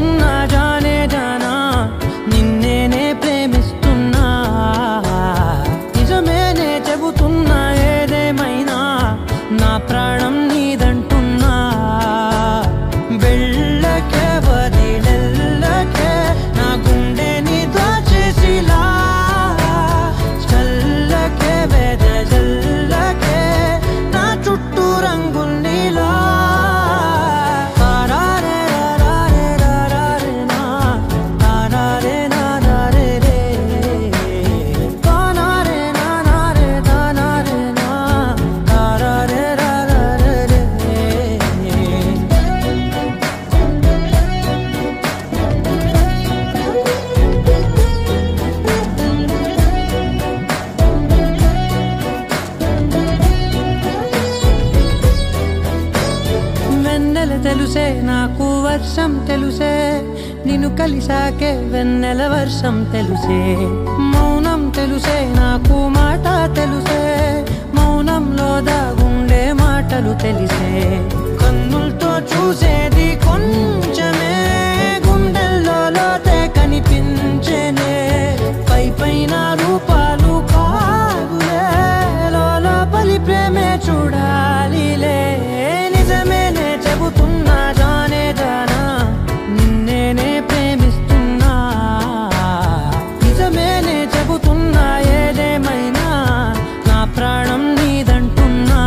చెబుతున్నా జానే జానా నిన్నేనే ప్రేమిస్తున్నా నిజమేనే చెబుతున్నా ఏదేమైనా నా ప్రాణం నీదంటున్నా వెళ్ళకే వదిలెళ్ళకే నా గుండెని దాచేసిలా చల్లకే వెదజల్లకే నా చుట్టూ రంగుల్నిలా తెలుసే నాకు వర్షం తెలుసే నిన్ను కలిసాకే వెన్నెల వర్షం తెలుసే మౌనం తెలుసే నాకు మాట తెలుసే మౌనంలో దాగుండే మాటలు తెలిసే కన్నులతో చూసేది కొంచెమే గుండెల్లో లోతే కనిపించేనే పై పైన రూపాలు కాదులే లోపలి ప్రేమే చూడాలిలే నిజమేనే చెబుతున్నా జానే జానా నిన్నేనే ప్రేమిస్తున్నా నిజమేనే చెబుతున్నా ఏదేమైనా నా ప్రాణం నీదంటున్నా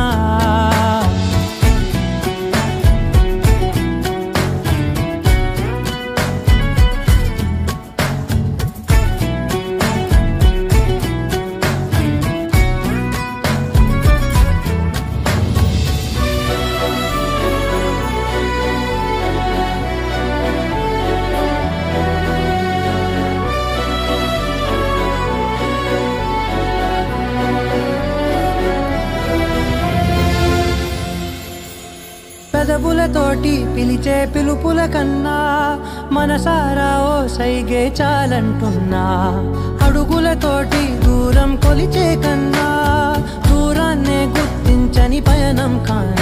పెదవులతోటి పిలిచే పిలుపుల కన్నా మనసారా ఓ సైగే చాలంటున్నా అడుగులతోటి దూరం కొలిచే కన్నా దూరాన్నే గుర్తించని పయనం కానా